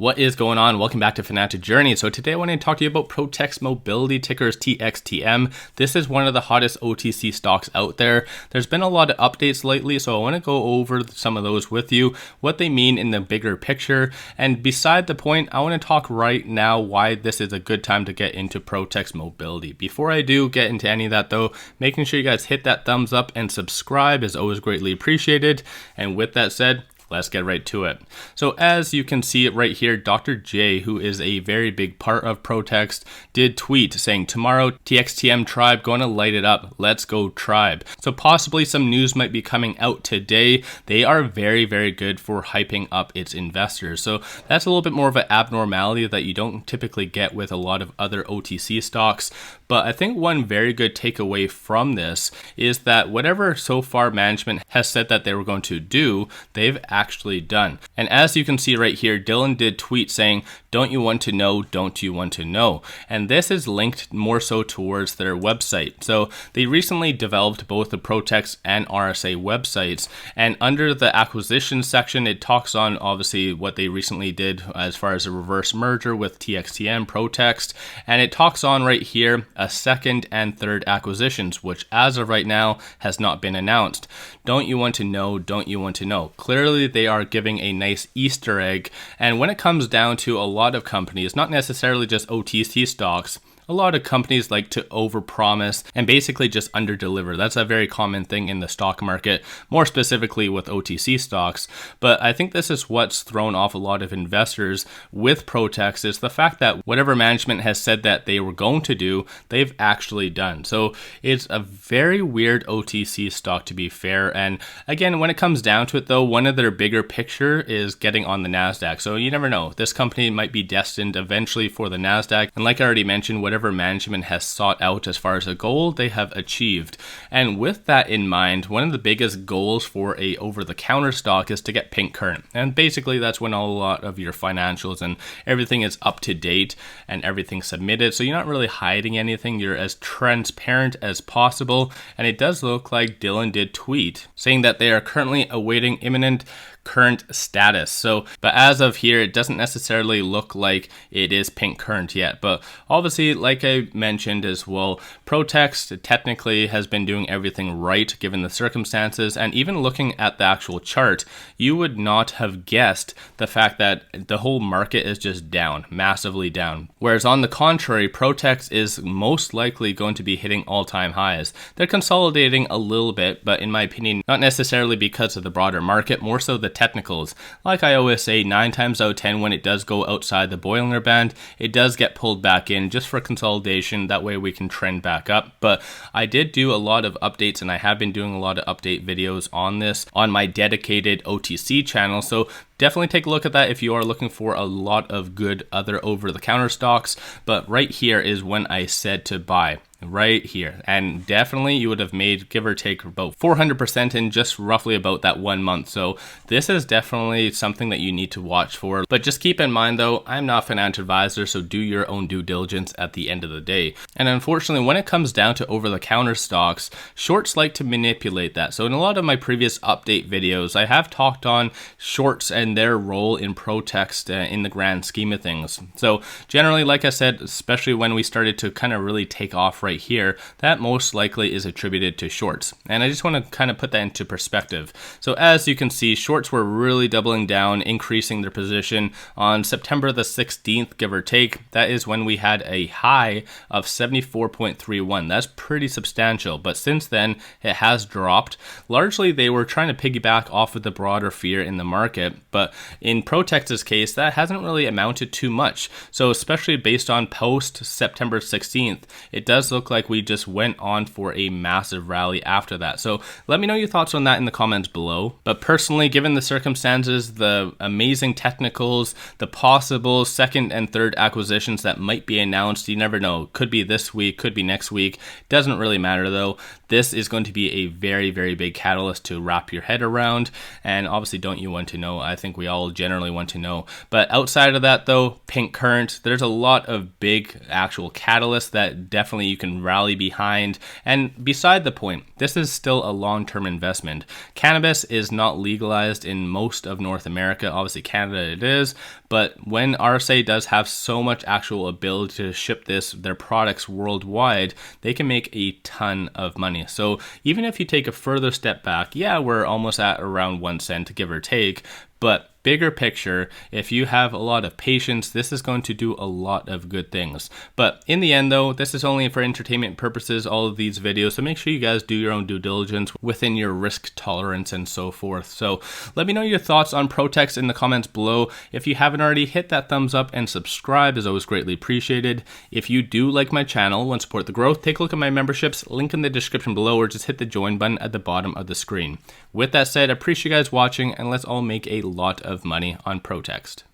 What is going on? Welcome back to Financial Journey. So today I want to talk to you about ProText Mobility, tickers TXTM. This is one of the hottest OTC stocks out there. There's been a lot of updates lately, so I want to go over some of those with you, what they mean in the bigger picture. And beside the point, I want to talk right now why this is a good time to get into ProText Mobility. Before I do get into any of that though, making sure you guys hit that thumbs up and subscribe is always greatly appreciated. And with that said, let's get right to it. So as you can see it right here, Dr. J, who is a very big part of ProText, did tweet saying, "Tomorrow, TXTM tribe going to light it up. Let's go tribe." So possibly some news might be coming out today. They are very, very good for hyping up its investors. So that's a little bit more of an abnormality that you don't typically get with a lot of other OTC stocks. But I think one very good takeaway from this is that whatever so far management has said that they were going to do, they've actually done. And as you can see right here, Dylan did tweet saying, "Don't you want to know? Don't you want to know?" And this is linked more so towards their website. So they recently developed both the ProText and RSA websites. And under the acquisition section, it talks on obviously what they recently did as far as a reverse merger with TXTM, ProText. And it talks on right here a second and third acquisitions, which as of right now has not been announced. Don't you want to know? Don't you want to know? Clearly, they are giving a nice Easter egg. And when it comes down to a lot of companies, not necessarily just OTC stocks, a lot of companies like to overpromise and basically just underdeliver. That's a very common thing in the stock market, more specifically with OTC stocks. But I think this is what's thrown off a lot of investors with ProText is the fact that whatever management has said that they were going to do, they've actually done. So it's a very weird OTC stock, to be fair. And again, when it comes down to it though, one of their bigger picture is getting on the NASDAQ. So you never know. This company might be destined eventually for the NASDAQ. And like I already mentioned, whatever management has sought out as far as a goal, they have achieved. And with that in mind, one of the biggest goals for a over-the-counter stock is to get pink current. And basically that's when a lot of your financials and everything is up to date and everything submitted. So you're not really hiding anything. You're as transparent as possible. And it does look like Dylan did tweet saying that they are currently awaiting imminent current status. So, but as of here, it doesn't necessarily look like it is pink current yet. But obviously, like I mentioned as well, ProText technically has been doing everything right given the circumstances. And even looking at the actual chart, you would not have guessed the fact that the whole market is just down, massively down. Whereas on the contrary, ProText is most likely going to be hitting all-time highs. They're consolidating a little bit, but in my opinion, not necessarily because of the broader market, more so the technicals. Like I always say, 9 times out of 10 when it does go outside the Bollinger Band, it does get pulled back in just for consolidation. That way we can trend back up. But I did do a lot of updates, and I have been doing a lot of update videos on this on my dedicated OTC channel. So definitely take a look at that if you are looking for a lot of good other over-the-counter stocks. But right here is when I said to buy. Right here. And definitely you would have made, give or take, about 400% in just roughly about that 1 month. So this is definitely something that you need to watch for. But just keep in mind though, I'm not a financial advisor, so do your own due diligence at the end of the day. And unfortunately, when it comes down to over-the-counter stocks, shorts like to manipulate that. So in a lot of my previous update videos, I have talked on shorts and their role in ProText in the grand scheme of things. So generally, like I said, especially when we started to kind of really take off right here, that most likely is attributed to shorts. And I just want to kind of put that into perspective. So as you can see, shorts were really doubling down, increasing their position on September the 16th, give or take. That is when we had a high of 74.31. That's pretty substantial. But since then, it has dropped. Largely, they were trying to piggyback off of the broader fear in the market. But in ProText's case, that hasn't really amounted to much. So especially based on post September 16th, it does look like we just went on for a massive rally after that. So let me know your thoughts on that in the comments below. But personally, given the circumstances, the amazing technicals, the possible second and third acquisitions that might be announced, you never know. Could be this week, could be next week. Doesn't really matter though. This is going to be a very, very big catalyst to wrap your head around. And obviously, don't you want to know? I think we all generally want to know. But outside of that though, pink current, there's a lot of big actual catalysts that definitely you can can rally behind. And beside the point, this is still a long-term investment. Cannabis is not legalized in most of North America. Obviously Canada it is, but when RSA does have so much actual ability to ship their products worldwide, they can make a ton of money. So even if you take a further step back, yeah, we're almost at around 1 cent, give or take, but bigger picture, if you have a lot of patience, this is going to do a lot of good things. But in the end though, this is only for entertainment purposes, all of these videos, so make sure you guys do your own due diligence within your risk tolerance and so forth. So let me know your thoughts on ProText in the comments below. If you haven't already, hit that thumbs up and subscribe is always greatly appreciated. If you do like my channel, want to support the growth, take a look at my memberships, link in the description below, or just hit the join button at the bottom of the screen. With that said, I appreciate you guys watching, and let's all make a lot of money on ProText.